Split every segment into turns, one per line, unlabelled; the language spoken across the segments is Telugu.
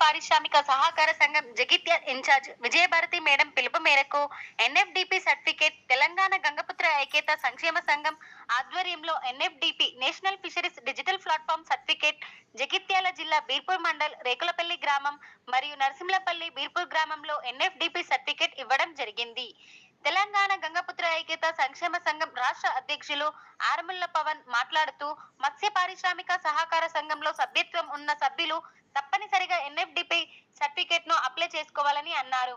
పారిశ్రామిక సహకార సంఘం జగిత్యాల ఇన్ఛార్జ్ విజయభారతి మేడం పిలుపు మేరకు ఎన్ఎఫ్డిపి సర్టిఫికేట్ తెలంగాణ గంగపుత్ర ఐక్యత సంక్షేమ సంఘం ఆధ్వర్యంలో NFDP national fisheries digital platform certificate Jagtial జిల్లా బీర్పూర్ మండల్ రేకులపల్లి గ్రామం మరియు నరసింహపల్లి బీర్పూర్ గ్రామంలో ఎన్ఎఫ్డిపి సర్టిఫికేట్ ఇవ్వడం జరిగింది. తెలంగాణ గంగపుత్ర ఐక్యత సంక్షేమ సంఘం రాష్ట్ర అధ్యక్షులు ఆరముల్ల పవన్ మాట్లాడుతూ మత్స్య పారిశ్రామిక సహకార సంఘంలో సభ్యత్వం ఉన్న సభ్యులు తప్పనిసరిగా ఎన్ఎఫ్డిపి సర్టిఫికేట్ ను అప్లై చేసుకోవాలని అన్నారు.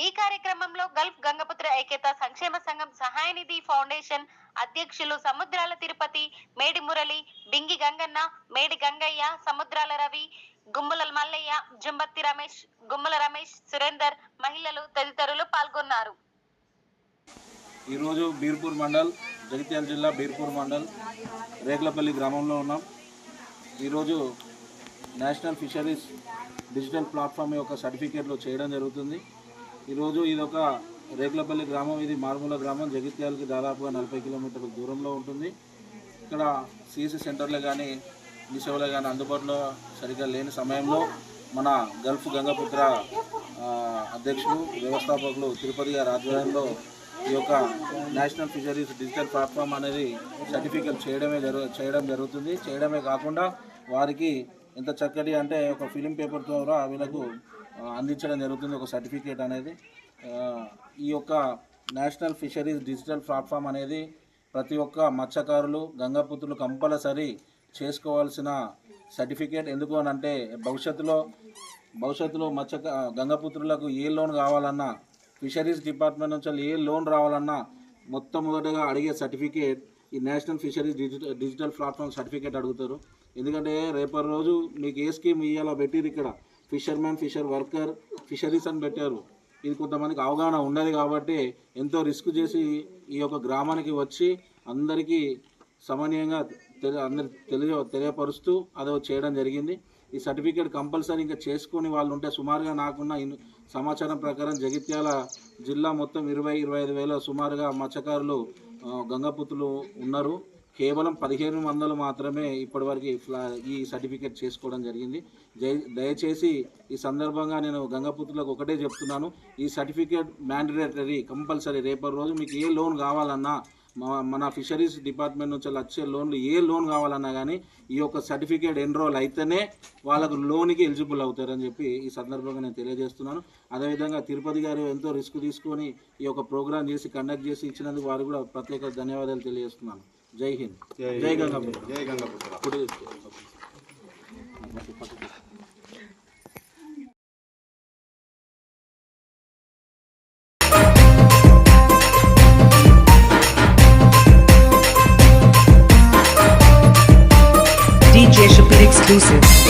ఈ కార్యక్రమంలో గల్ఫ్ గంగపుత్ర ఐక్యత సంక్షేమ సంఘం సహాయ నిధి ఫౌండేషన్ అధ్యక్షులు సముద్రాల తిరుపతి, మేడి మురళి, బింగి గంగన్న, మేడి గంగయ్య, సముద్రాల రవి, గుమ్మల మల్లయ్య, జంబత్తి రమేష్, గుమ్మల రమేష్, సురేందర్, మహిళలు తదితరులు పాల్గొన్నారు.
ఈరోజు బీర్పూర్ మండల్, జగిత్యాల జిల్లా బీర్పూర్ మండల్ రేకులపల్లి గ్రామంలో ఉన్నాం. ఈరోజు నేషనల్ ఫిషరీస్ డిజిటల్ ప్లాట్ఫామ్ యొక్క సర్టిఫికేట్లు చేయడం జరుగుతుంది. ఈరోజు ఇదొక రేకులపల్లి గ్రామం, ఇది మారుమూల గ్రామం, జగిత్యాలకి దాదాపుగా 40 కిలోమీటర్ల దూరంలో ఉంటుంది. ఇక్కడ సిఎస్సి సెంటర్లు కానీ ఈ సేవలు కానీ అందుబాటులో సరిగ్గా లేని సమయంలో మన గల్ఫ్ గంగపుత్ర అధ్యక్షులు వ్యవస్థాపకులు తిరుపతి గారి ఆధ్వర్యంలో ఈ యొక్క నేషనల్ ఫిషరీస్ డిజిటల్ ప్లాట్ఫామ్ అనేది సర్టిఫికేట్ చేయడం జరుగుతుంది. చేయడమే కాకుండా వారికి ఎంత చక్కటి అంటే ఒక ఫిలిం పేపర్ ద్వారా వీళ్ళకు అందించడం జరుగుతుంది ఒక సర్టిఫికేట్ అనేది. ఈ యొక్క నేషనల్ ఫిషరీస్ డిజిటల్ ప్లాట్ఫామ్ అనేది ప్రతి ఒక్క మత్స్యకారులు గంగపుత్రులు కంపల్సరీ చేసుకోవాల్సిన సర్టిఫికేట్. ఎందుకు అని అంటే భవిష్యత్తులో గంగపుత్రులకు ఏ లోన్ కావాలన్నా, ఫిషరీస్ డిపార్ట్మెంట్ నుంచి ఏ లోన్ రావాలన్నా మొట్టమొదటిగా అడిగే సర్టిఫికేట్ ఈ national fisheries digital platform certificate అడుగుతారు. ఎందుకంటే రేపటి రోజు మీకు ఏ స్కీమ్ ఇవ్వాలో పెట్టిరు, ఇక్కడ ఫిషర్మ్యాన్, ఫిషర్ వర్కర్, ఫిషరీస్ అని పెట్టారు. ఇది కొంతమందికి అవగాహన ఉండదు కాబట్టి ఎంతో రిస్క్ చేసి ఈ యొక్క గ్రామానికి వచ్చి అందరికీ సమన్వయంగా తెలియపరుస్తూ అదో చేయడం జరిగింది. ఈ సర్టిఫికేట్ కంపల్సరీ ఇంకా చేసుకుని వాళ్ళు ఉంటే సుమారుగా నాకున్న సమాచారం ప్రకారం జగిత్యాల జిల్లా మొత్తం 20-25 వేల సుమారుగా మత్స్యకారులు గంగపుత్రులు ఉన్నారు. కేవలం 1500 మాత్రమే ఇప్పటివరకు ఈ సర్టిఫికేట్ చేసుకోవడం జరిగింది. దయచేసి ఈ సందర్భంగా నేను గంగపుత్రులకు ఒకటే చెప్తున్నాను, ఈ సర్టిఫికేట్ మ్యాండేటరీ కంపల్సరీ. రేపటి రోజు మీకు ఏ లోన్ కావాలన్నా, మన ఫిషరీస్ డిపార్ట్మెంట్ నుంచి వచ్చే లోన్లు ఏ లోన్ కావాలన్నా కానీ ఈ యొక్క సర్టిఫికేట్ ఎన్రోల్ అయితేనే వాళ్ళకు లోన్కి ఎలిజిబుల్ అవుతారని చెప్పి ఈ సందర్భంగా నేను తెలియజేస్తున్నాను. అదేవిధంగా తిరుపతి గారు ఎంతో రిస్క్ తీసుకొని ఈ యొక్క ప్రోగ్రామ్ చేసి కండక్ట్ చేసి ఇచ్చినందుకు వారు కూడా ప్రత్యేక ధన్యవాదాలు తెలియజేస్తున్నాను. జై హింద్, జై గంగాపుత్ర, జై గంగాపుత్ర.
DJ Shapir exclusive.